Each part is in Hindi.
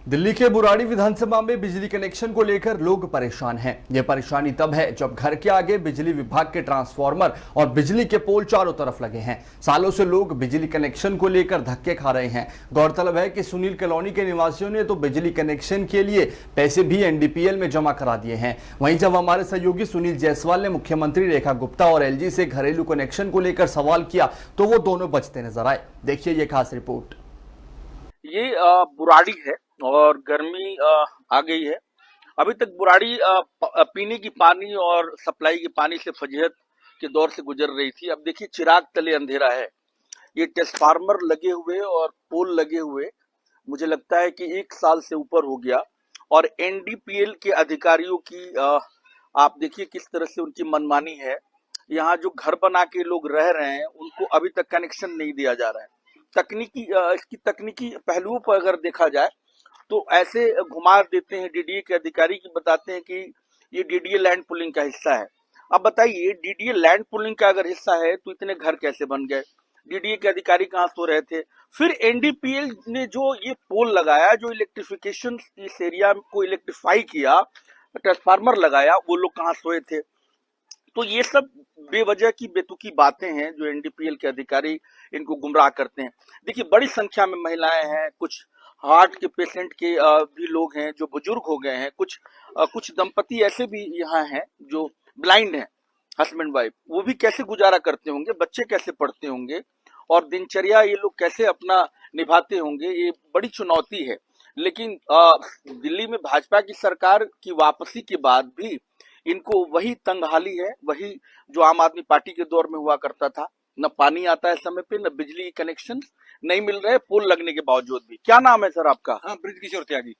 दिल्ली के बुराड़ी विधानसभा में बिजली कनेक्शन को लेकर लोग परेशान हैं। यह परेशानी तब है जब घर के आगे बिजली विभाग के ट्रांसफार्मर और बिजली के पोल चारों तरफ लगे हैं। सालों से लोग बिजली कनेक्शन को लेकर धक्के खा रहे हैं। गौरतलब है कि सुनील कॉलोनी के निवासियों ने तो बिजली कनेक्शन के लिए पैसे भी एनडीपीएल में जमा करा दिए हैं। वहीं जब हमारे सहयोगी सुनील जायसवाल ने मुख्यमंत्री रेखा गुप्ता और एलजी से घरेलू कनेक्शन को लेकर सवाल किया तो वो दोनों बचते नजर आए। देखिए ये खास रिपोर्ट। ये बुराड़ी है और गर्मी आ गई है। अभी तक बुराड़ी पीने की पानी और सप्लाई के पानी से फजीहत के दौर से गुजर रही थी। अब देखिए चिराग तले अंधेरा है। ये ट्रांसफार्मर लगे हुए और पोल लगे हुए मुझे लगता है कि 1 साल से ऊपर हो गया। और एनडीपीएल के अधिकारियों की आप देखिए किस तरह से उनकी मनमानी है। यहाँ जो घर बना के लोग रह रहे हैं उनको अभी तक कनेक्शन नहीं दिया जा रहा है। इसकी तकनीकी पहलुओं पर अगर देखा जाए तो ऐसे घुमा देते हैं डीडीए के अधिकारी की, बताते हैं कि ये डीडीए लैंड पुलिंग का हिस्सा है। अब बताइए डीडीए लैंड पुलिंग का अगर हिस्सा है तो इतने घर कैसे बन गए? डीडीए के अधिकारी कहाँ सो रहे थे? फिर एनडीपीएल ने जो ये पोल लगाया, जो इलेक्ट्रिफिकेशन इस एरिया को इलेक्ट्रीफाई किया, ट्रांसफार्मर लगाया, वो लोग कहाँ सोए थे? तो ये सब बेवजह की बेतुकी बातें हैं जो एनडीपीएल के अधिकारी इनको गुमराह करते हैं। देखिए बड़ी संख्या में महिलाएं हैं, कुछ हार्ट के पेशेंट के भी लोग हैं जो बुजुर्ग हो गए हैं, कुछ दंपति ऐसे भी यहाँ हैं जो ब्लाइंड हैं, हस्बैंड वाइफ। वो भी कैसे गुजारा करते होंगे, बच्चे कैसे पढ़ते होंगे और दिनचर्या ये लोग कैसे अपना निभाते होंगे, ये बड़ी चुनौती है। लेकिन दिल्ली में भाजपा की सरकार की वापसी के बाद भी इनको वही तंगहाली है, वही जो आम आदमी पार्टी के दौर में हुआ करता था। न पानी आता है समय पे, न बिजली कनेक्शन नहीं मिल रहे, पोल लगने के बावजूद भी। क्या नाम है सर आपका? हाँ, बृजकिशोर त्यागी।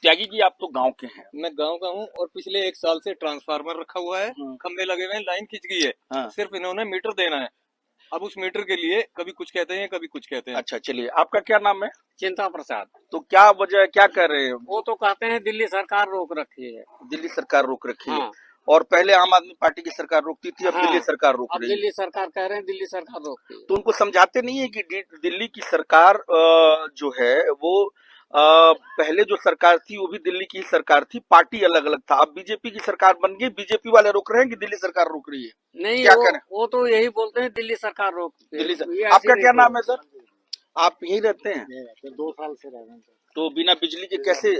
त्यागी जी आप तो गांव के हैं। मैं गांव का हूँ और पिछले 1 साल से ट्रांसफार्मर रखा हुआ है, खंभे लगे हुए हैं, लाइन खिंच गई है। हाँ। सिर्फ इन्होंने मीटर देना है। अब उस मीटर के लिए कभी कुछ कहते हैं, कभी कुछ कहते हैं। अच्छा चलिए, आपका क्या नाम है? चिंता प्रसाद। तो क्या वजह, क्या कर रहे हैं? वो तो कहते हैं दिल्ली सरकार रोक रखी है। दिल्ली सरकार रोक रखी है। हाँ। और पहले आम आदमी पार्टी की सरकार रोकती थी, अब हाँ। दिल्ली सरकार रोक अब रही है। दिल्ली सरकार कह रहे हैं दिल्ली सरकार रोकती है। तो उनको समझाते नहीं है कि दिल्ली की सरकार जो है वो पहले जो सरकार थी वो भी दिल्ली की सरकार थी, पार्टी अलग अलग था। अब बीजेपी की सरकार बन गई, बीजेपी वाले रोक रहे हैं कि दिल्ली सरकार रोक रही है? नहीं, क्या करें? वो तो यही बोलते हैं दिल्ली सरकार रोकती है। दिल्ली आपका क्या नाम है सर? आप यही रहते हैं? 2 साल से रह रहे हैं। तो बिना बिजली के कैसे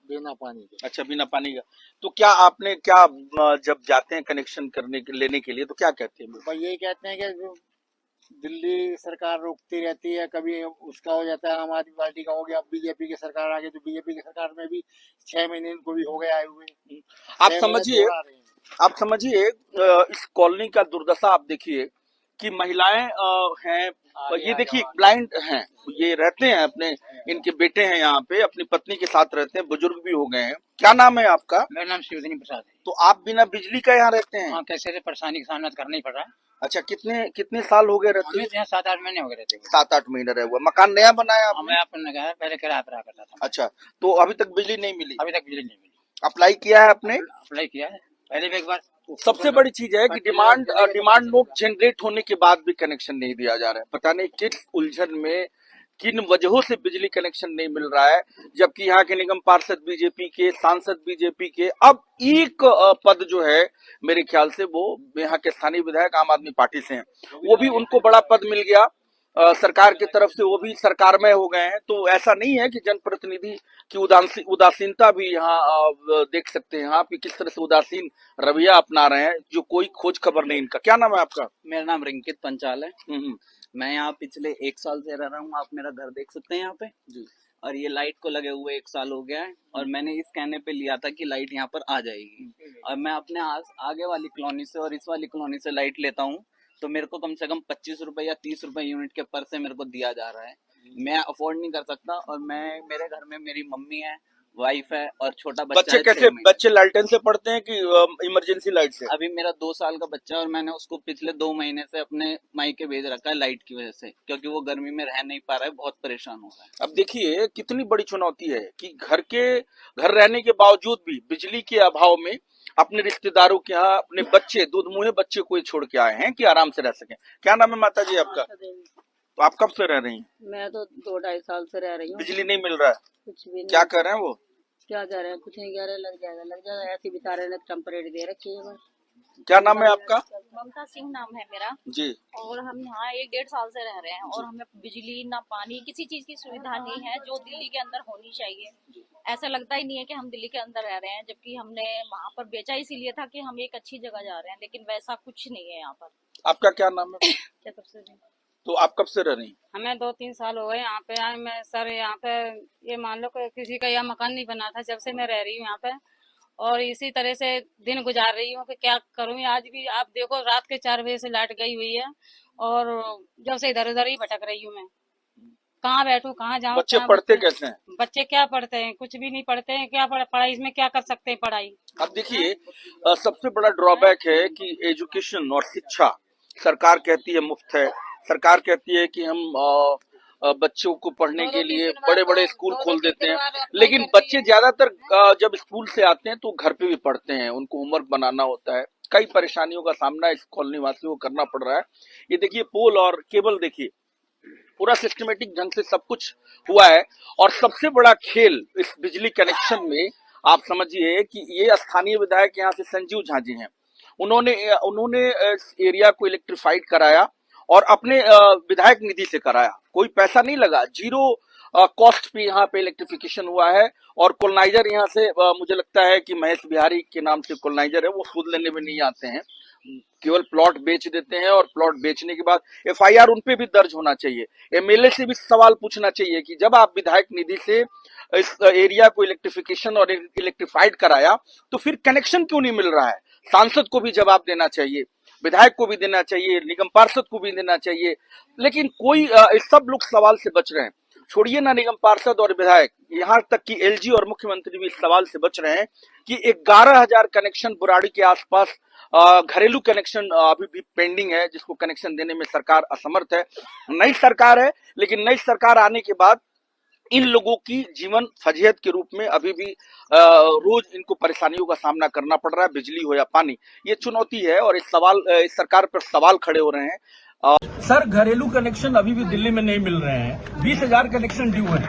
बिना पानी के। अच्छा बिना पानी का। तो क्या आपने क्या जब जाते हैं कनेक्शन करने के लेने के लिए तो क्या कहते हैं? भाई यही कहते हैं कि दिल्ली सरकार रोकती रहती है, कभी उसका हो जाता है, आम आदमी पार्टी का हो गया, अब बीजेपी की सरकार आ गई तो बीजेपी की सरकार में भी 6 महीने इनको भी हो गए आए हुए। आप समझिए इस कॉलोनी का दुर्दशा आप देखिए कि महिलाएं हैं, ये देखिए ब्लाइंड हैं, ये रहते हैं अपने, इनके बेटे हैं यहाँ पे, अपनी पत्नी के साथ रहते हैं, बुजुर्ग भी हो गए हैं। क्या नाम है आपका? मेरा नाम शिवधनी प्रसाद है। तो आप बिना बिजली का यहाँ रहते हैं? हाँ, कैसे परेशानी का सामना करना ही पड़ रहा है। अच्छा कितने साल हो गए रहते हैं? 7-8 महीने हो गए रहते। 7-8 महीने रहे हुआ। मकान नया बनाया आपने? मैं अपने गया, पहले किराया पर रहा करता था। अच्छा, तो अभी तक बिजली नहीं मिली? अभी तक बिजली नहीं मिली। अप्लाई किया है आपने? अप्लाई किया है पहले भी एक बार। सबसे बड़ी चीज है कि डिमांड नोट जनरेट होने के बाद भी कनेक्शन नहीं दिया जा रहा है। पता नहीं किस उलझन में, किन वजहों से बिजली कनेक्शन नहीं मिल रहा है, जबकि यहाँ के निगम पार्षद बीजेपी के, सांसद बीजेपी के। अब एक पद जो है मेरे ख्याल से वो यहाँ के स्थानीय विधायक आम आदमी पार्टी से हैं, वो भी उनको बड़ा पद मिल गया सरकार की तरफ से, वो भी सरकार में हो गए हैं। तो ऐसा नहीं है कि जनप्रतिनिधि की उदासीनता भी यहाँ देख सकते हैं आप कि किस तरह से उदासीन रवैया अपना रहे हैं, जो कोई खोज खबर नहीं इनका। क्या नाम है आपका? मेरा नाम रिंकित पंचाल है। मैं यहाँ पिछले 1 साल से रह रहा हूँ। आप मेरा घर देख सकते हैं यहाँ पे जी। और ये लाइट को लगे हुए 1 साल हो गया है और मैंने इस कहने पे लिया था कि लाइट यहाँ पर आ जाएगी। और मैं अपने आगे वाली कॉलोनी से और इस वाली कॉलोनी से लाइट लेता हूँ तो मेरे को कम से कम 25 रुपए या 30 रुपए यूनिट के पर से मेरे को दिया जा रहा है। मैं अफोर्ड नहीं कर सकता। और मेरे घर में मेरी मम्मी है, वाइफ है और छोटा बच्चा है। कैसे बच्चे लालटेन से पढ़ते हैं कि इमरजेंसी लाइट से? अभी मेरा 2 साल का बच्चा है और मैंने उसको पिछले 2 महीने से अपने मायके भेज रखा है लाइट की वजह से, क्योंकि वो गर्मी में रह नहीं पा रहा है, बहुत परेशान हो रहा है। अब देखिए कितनी बड़ी चुनौती है कि घर रहने के बावजूद भी बिजली के अभाव में अपने रिश्तेदारों के यहाँ अपने बच्चे, दूध मुहे बच्चे को छोड़ के आए हैं कि आराम से रह सकें। क्या नाम है माता जी आपका? तो आप कब से रह रही हैं? मैं तो 2-2.5 साल से रह रही हूँ। बिजली नहीं मिल रहा है, कुछ भी क्या नहीं। कर रहे हैं वो? क्या जा रहे हैं, कुछ नहीं कह रहे, लग जाएगा ऐसे ही बता रहे हैं, टेम्परेरी दे रखी है बस। क्या नाम है आपका? ममता सिंह नाम है मेरा। जी। और हम यहाँ 1-1.5 साल से रह रहे हैं और हमें बिजली ना पानी किसी चीज की सुविधा नहीं है जो दिल्ली के अंदर होनी चाहिए। ऐसा लगता ही नहीं है कि हम दिल्ली के अंदर रह रहे हैं, जबकि हमने वहाँ पर बेचा इसीलिए था कि हम एक अच्छी जगह जा रहे हैं, लेकिन वैसा कुछ नहीं है यहाँ पर। आपका क्या नाम है? चतुर्थ तो आप कब से रह रही हैं? हमें 2-3 साल हो गए यहाँ पे आए। मैं सर यहाँ पे ये मान लो कि किसी का यहाँ मकान नहीं बना था, जब से मैं रह रही हूँ यहाँ पे और इसी तरह से दिन गुजार रही हूँ कि क्या करूँ। आज भी आप देखो रात के 4 बजे से लाइट गई हुई है और जब से इधर उधर ही भटक रही हूँ मैं। कहाँ बैठूं, कहाँ जाऊँ? बच्चे पढ़ते कैसे हैं? बच्चे क्या पढ़ते हैं, कुछ भी नहीं पढ़ते हैं। क्या पढ़ाई इसमें क्या कर सकते हैं पढ़ाई? अब देखिए, सबसे बड़ा ड्रॉबैक है कि एजुकेशन और शिक्षा सरकार कहती है मुफ्त है, सरकार कहती है कि हम बच्चों को पढ़ने के लिए बड़े बड़े स्कूल खोल देते हैं, लेकिन बच्चे ज्यादातर जब स्कूल से आते हैं तो घर पे भी पढ़ते हैं, उनको होमवर्क बनाना होता है। कई परेशानियों का सामना इस कॉलोनी वासियों को करना पड़ रहा है। ये देखिए, पोल और केबल देखिए, पूरा सिस्टमेटिक ढंग से सब कुछ हुआ है। और सबसे बड़ा खेल इस बिजली कनेक्शन में आप समझिए कि ये स्थानीय विधायक यहाँ से संजीव झा जी हैं, उन्होंने इस एरिया को इलेक्ट्रीफाइड कराया और अपने विधायक निधि से कराया, कोई पैसा नहीं लगा, जीरो कॉस्ट पे यहाँ पे इलेक्ट्रिफिकेशन हुआ है। और कोलनाइजर यहाँ से मुझे लगता है कि महेश बिहारी के नाम से कोलनाइजर है, वो सूद लेने में नहीं आते हैं, केवल प्लॉट बेच देते हैं और प्लॉट बेचने के बाद एफआईआर उन पे भी दर्ज होना चाहिए। एमएलए से भी सवाल पूछना चाहिए कि जब आप विधायक निधि से इस एरिया को इलेक्ट्रिफिकेशन और इलेक्ट्रीफाइड कराया तो फिर कनेक्शन क्यों नहीं मिल रहा है? सांसद को भी जवाब देना चाहिए, विधायक को भी देना चाहिए, निगम पार्षद को भी देना चाहिए, लेकिन कोई सब लोग सवाल से बच रहे हैं। छोड़िए ना निगम पार्षद और विधायक, यहाँ तक कि एलजी और मुख्यमंत्री भी इस सवाल से बच रहे हैं कि 11,000 कनेक्शन बुराड़ी के आसपास घरेलू कनेक्शन अभी भी पेंडिंग है, जिसको कनेक्शन देने में सरकार असमर्थ है। नई सरकार है, लेकिन नई सरकार आने के बाद इन लोगों की जीवन फजीहत के रूप में अभी भी रोज इनको परेशानियों का सामना करना पड़ रहा है, बिजली हो या पानी। ये चुनौती है और इस सरकार पर सवाल खड़े हो रहे हैं। सर, घरेलू कनेक्शन अभी भी दिल्ली में नहीं मिल रहे हैं, 20,000 कनेक्शन ड्यू हैं।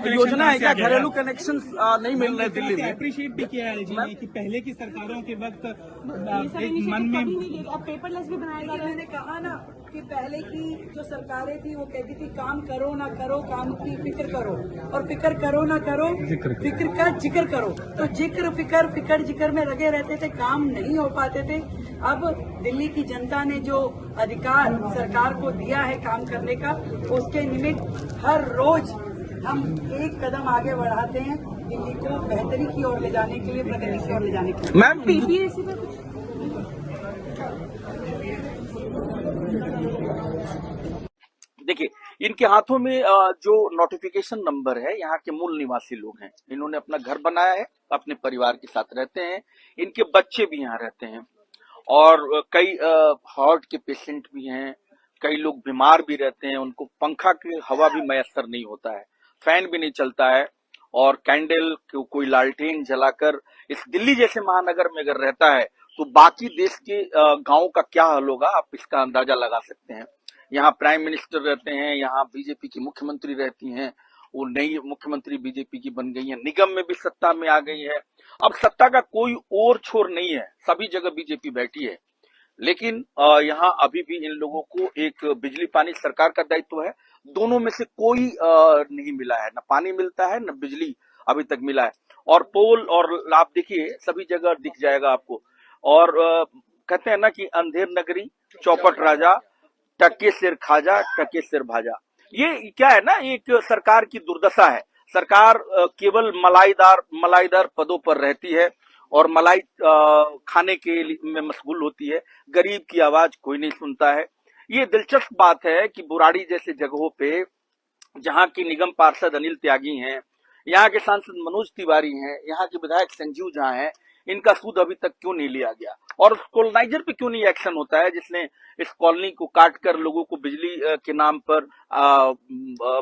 योजना है क्या? घरेलू कनेक्शन नहीं मिल रहे दिल्ली में। अप्रिशिएट भी किया है जी ने कि पहले की सरकारों के वक्त मन में अब पेपरलेस भी बनाया जा रहा है। मैंने कहा ना कि पहले की जो सरकारें थी वो कहती थी काम करो ना करो, काम की फिक्र करो, और फिक्र करो ना करो, फिक्र का जिक्र करो। तो जिक्र फिक्र जिक्र में लगे रहते थे, काम नहीं हो पाते थे। अब दिल्ली की जनता ने जो अधिकार सरकार को दिया है काम करने का, उसके निमित्त हर रोज हम एक कदम आगे बढ़ाते हैं दिल्ली को बेहतरी की ओर ले जाने के लिए, प्रगति की ओर ले जाने के लिए। मैम, पीपीएससी पे कुछ देखिए, इनके हाथों में जो नोटिफिकेशन नंबर है, यहाँ के मूल निवासी लोग हैं, इन्होंने अपना घर बनाया है, अपने परिवार के साथ रहते हैं, इनके बच्चे भी यहाँ रहते हैं और कई हार्ट के पेशेंट भी हैं, कई लोग बीमार भी रहते हैं, उनको पंखा की हवा भी मैसर नहीं होता है, फैन भी नहीं चलता है और कैंडल कोई लालटेन जलाकर इस दिल्ली जैसे महानगर में अगर रहता है तो बाकी देश के गांवों का क्या हाल होगा, आप इसका अंदाजा लगा सकते हैं। यहाँ प्राइम मिनिस्टर रहते हैं, यहाँ बीजेपी की मुख्यमंत्री रहती हैं, वो नई मुख्यमंत्री बीजेपी की बन गई है, निगम में भी सत्ता में आ गई है। अब सत्ता का कोई और छोर नहीं है, सभी जगह बीजेपी बैठी है, लेकिन यहाँ अभी भी इन लोगों को एक बिजली पानी सरकार का दायित्व है, दोनों में से कोई नहीं मिला है, न पानी मिलता है न बिजली अभी तक मिला है। और पोल और आप देखिए सभी जगह दिख जाएगा आपको। और कहते हैं ना कि अंधेर नगरी चौपट राजा, टके सिर खाजा टके सिर भाजा। ये क्या है ना, एक सरकार की दुर्दशा है। सरकार केवल मलाईदार पदों पर रहती है और मलाई खाने के में मशगूल होती है, गरीब की आवाज कोई नहीं सुनता है। ये दिलचस्प बात है कि बुराड़ी जैसे जगहों पे जहाँ की निगम पार्षद अनिल त्यागी हैं, यहाँ के सांसद मनोज तिवारी हैं, यहाँ के विधायक संजीव झा हैं, इनका सूद अभी तक क्यों नहीं लिया गया, और उस कॉलोनाइजर पे क्यों नहीं एक्शन होता है जिसने इस कॉलोनी को काट कर लोगों को बिजली के नाम पर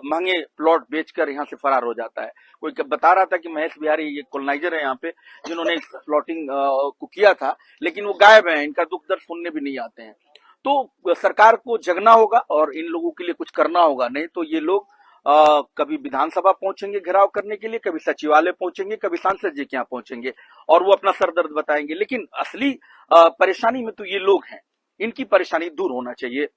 महंगे प्लॉट बेचकर यहाँ से फरार हो जाता है। कोई बता रहा था कि महेश बिहारी ये कॉलोनाइजर है यहाँ पे जिन्होंने इस प्लॉटिंग को किया था, लेकिन वो गायब है, इनका दुख दर्द सुनने भी नहीं आते हैं। तो सरकार को जगना होगा और इन लोगों के लिए कुछ करना होगा, नहीं तो ये लोग कभी विधानसभा पहुंचेंगे घेराव करने के लिए, कभी सचिवालय पहुंचेंगे, कभी सांसद जी के यहाँ पहुंचेंगे और वो अपना सरदर्द बताएंगे, लेकिन असली परेशानी में तो ये लोग हैं, इनकी परेशानी दूर होना चाहिए।